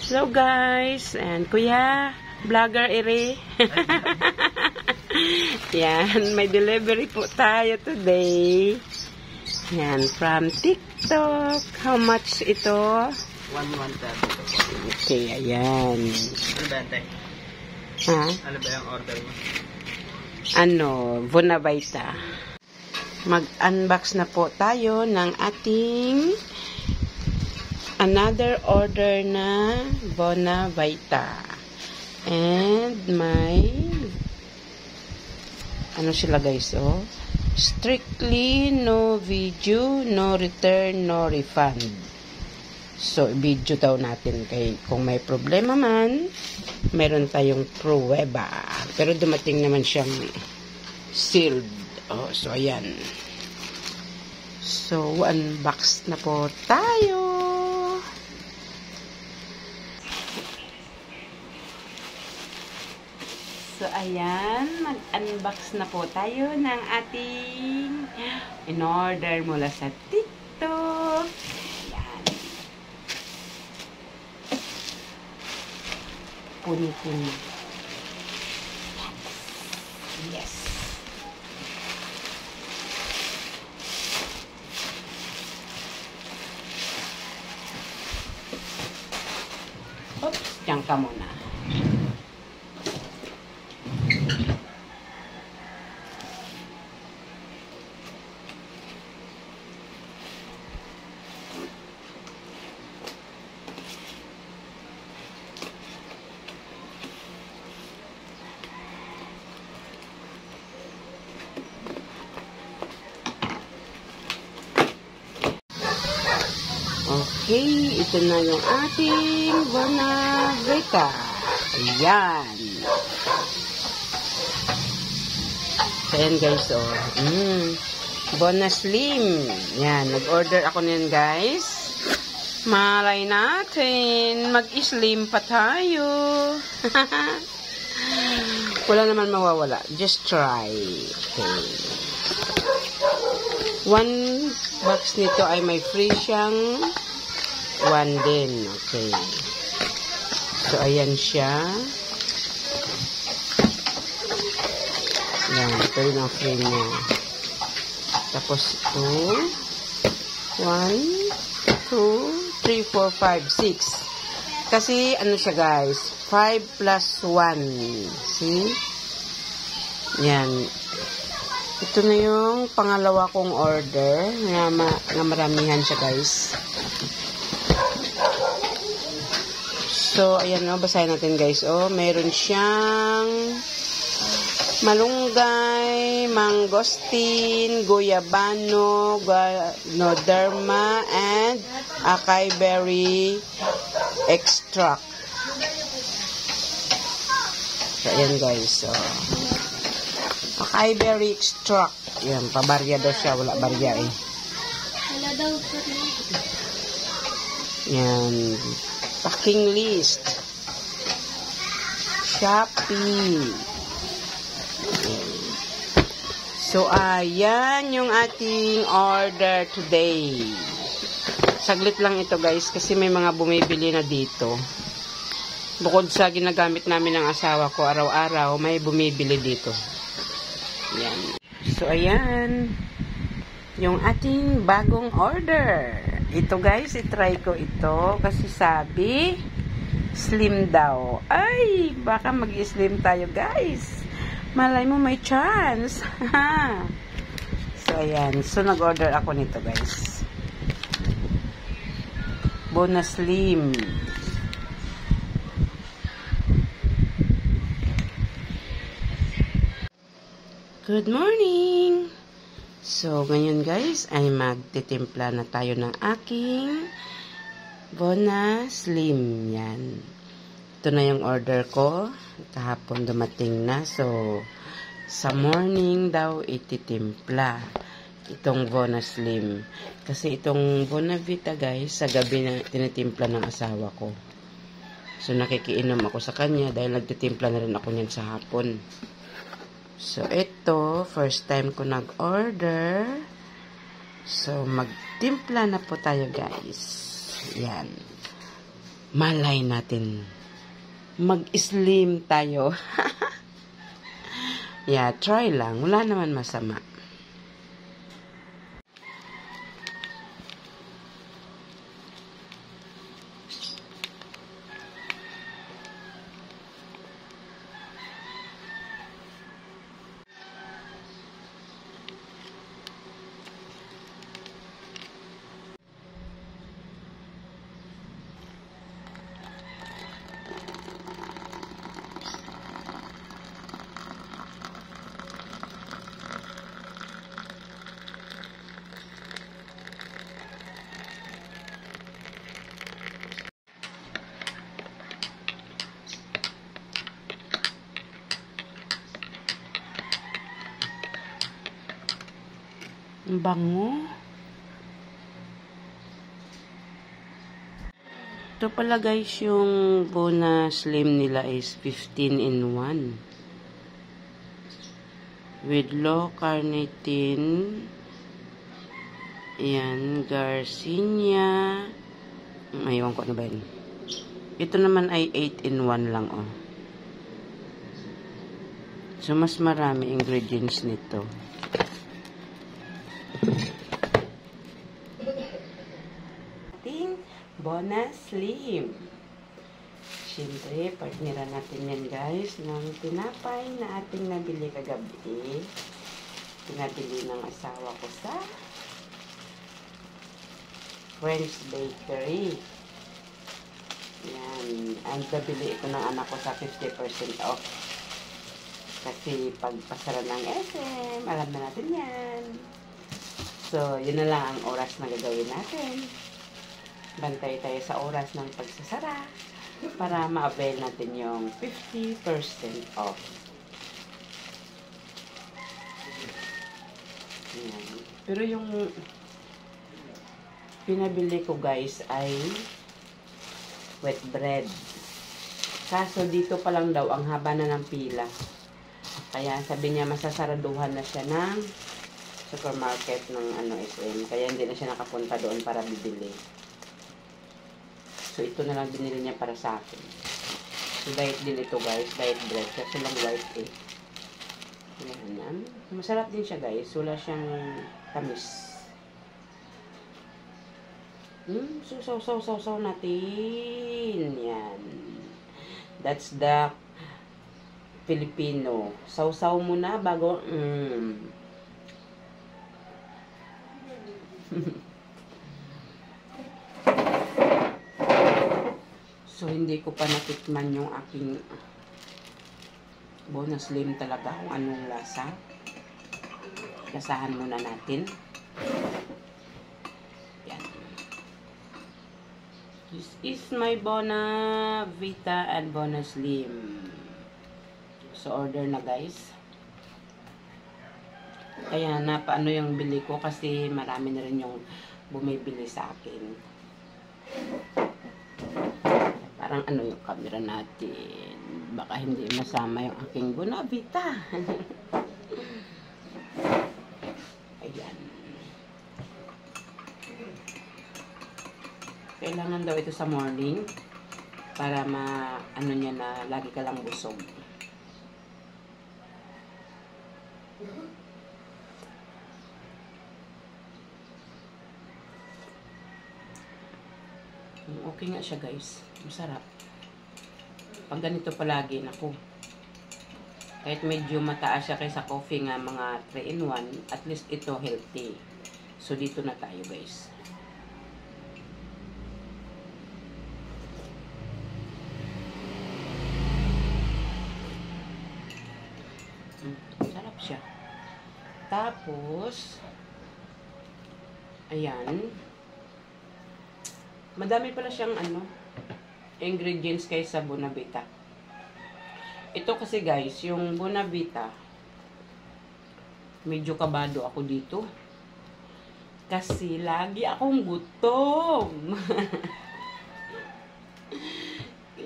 Hello guys, and kuya, vlogger ere. Yan, may delivery po tayo today. Yan, from TikTok. How much ito? 1,130. Okay, ayan. Ano ba yan, Tay? Ha? Ano ba yung order mo? Ano, Bonavita. Mag-unbox na po tayo ng ating another order na Bonavita. And may ano sila guys, oh. Strictly no video, no return, no refund. So, video daw natin kay kung may problema man, meron tayong pruweba. Pero dumating naman siyang sealed. Oh, so ayan. So, unbox na po tayo. So, ayan, mag-unbox na po tayo ng ating in-order mula sa TikTok. Ayan. Punitin mo. Yes. Oops, diyan ka muna. Okay, ito na yung ating Bonavita. Ayan. So, ayan guys, oh. Bonaslim. Yan, nag-order ako niyan guys. Malay natin, mag-slim pa tayo. Wala naman mawawala. Just try. Okay. One box nito ay may free siyang one din. Okay. So, ayan siya. Yan. Ito yung ang free niya. Tapos ito. 1, 2, 3, 4, 5, 6. Kasi, ano siya guys? 5 plus 1. See? Yan. Ito na yung pangalawa kong order na maramihan siya guys. So, ayan o, basahin natin guys. Oh, meron siyang malunggay, mangosteen, guyabano, ganoderma, and acai berry extract. So, ayan guys. So, acai berry extract. Yan, pabarya daw siya. Wala barya eh. Wala daw. Yan. Packing list. Shopee. So, ayan yung ating order today. Saglit lang ito guys kasi may mga bumibili na dito. Bukod sa ginagamit namin ng asawa ko araw-araw, may bumibili dito. Yan. So, ayan. Yung ating bagong order. Ito guys, itry ko ito. Kasi sabi, slim daw. Ay, baka mag-slim tayo guys. Malay mo may chance. So, ayan. So, nag-order ako nito guys. Bonaslim. Good morning! So, ngayon guys, ay magtitimpla na tayo ng aking Bonaslim. Yan. Ito na yung order ko. Kahapon dumating na. So, sa morning daw ititimpla itong Bonaslim. Kasi itong Bonavita guys, sa gabi na tinitimpla ng asawa ko. So, nakikiinom ako sa kanya dahil nagtitimpla na rin ako niyan sa hapon. So, ito, first time ko nag-order. So, magtimpla na po tayo, guys. Yan. Malay natin. Mag-slim tayo. Yeah, try lang. Wala naman masama. Ang bango. Ito pala guys, yung Bona Slim nila is 15 in 1. With low carnitine. Ayan, Garcinia. Aywan ko ano ba yun. Ito naman ay 8 in 1 lang, oh. So, mas marami ingredients nito. Ating Bona Slim. Siyempre, partneran natin yan guys ng tinapay na ating nabili kagabi. Pinabili ng asawa ko sa French Bakery. Yan. Ang nabili ito ng anak ko sa 50% off. Kasi pagpasara ng SM, alam na natin yan. So, yun na lang ang oras na gagawin natin. Bantay tayo sa oras ng pagsasara para ma-avail natin yung 50% off. Ayan. Pero yung pinabili ko guys ay wet bread. Kaso dito pa lang daw ang haba na ng pila. Kaya sabi niya masasaraduhan na siya ng supermarket ng SM. Kaya hindi na siya nakapunta doon para bibili. So, ito na lang binili niya para sa akin. So, diet din ito guys. Diet bread. Kasi lang white eh. Yan. Masarap din siya guys. Wala siyang tamis. Saw natin. Yan. That's the Filipino. Saw muna bago. So, hindi ko pa natikman yung aking Bona Slim talaga kung anong lasa. Lasahan muna natin. Yan. This is my Bona Vita and Bona Slim. So, order na guys. Kaya napaano yung bili ko kasi marami na rin yung bumibili sa akin. Parang ano yung camera natin. Baka hindi masama yung aking Bona Vita. Ayan. Kailangan daw ito sa morning para ano niya na lagi ka lang busog. Okay nga siya guys. Masarap. Pag ganito palagi, naku. Kahit medyo mataas siya kaysa coffee nga mga 3 in 1, at least ito healthy. So dito na tayo guys. Sarap siya. Tapos, ayan. Madami pala siyang ingredients kaysa Bona Vita. Ito kasi guys, yung Bona Vita, medyo kabado ako dito. Kasi lagi akong gutom.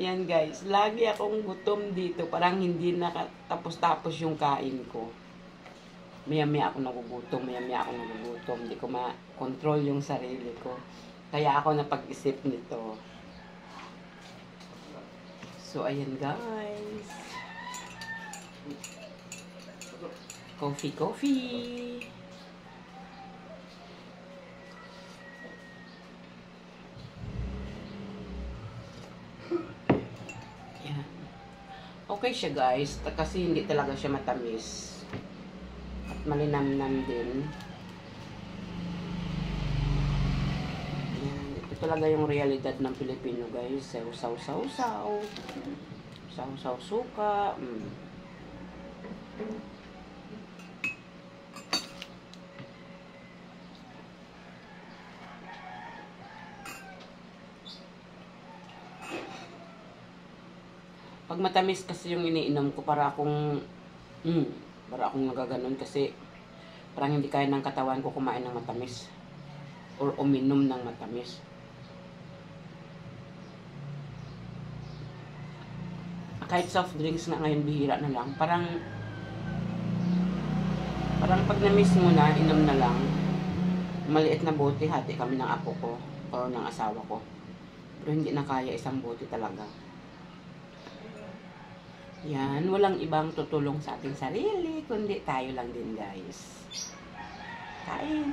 Yan guys, lagi akong gutom dito. Parang hindi nakatapos-tapos yung kain ko. Maya-maya ako nagugutom, Hindi ko ma-control yung sarili ko. Kaya ako napag-isip nito. So, ayan guys. Coffee. Yan. Okay siya guys, kasi hindi talaga siya matamis. At malinamnam din. Yan. Ito talaga yung realidad ng Pilipino guys. Sausaw-sausaw. Sausaw suka. Pag matamis kasi yung iniinom ko, para akong nagaganon kasi parang hindi kaya ng katawan ko kumain ng matamis or uminom ng matamis. Kahit soft drinks na ngayon, bihira na lang. Parang pag na-miss mo na, inom na lang. Maliit na bote, hati kami ng apo ko or ng asawa ko. Pero hindi na kaya isang bote talaga. Yan, walang ibang tutulong sa ating sarili, kundi tayo lang din guys. Kain!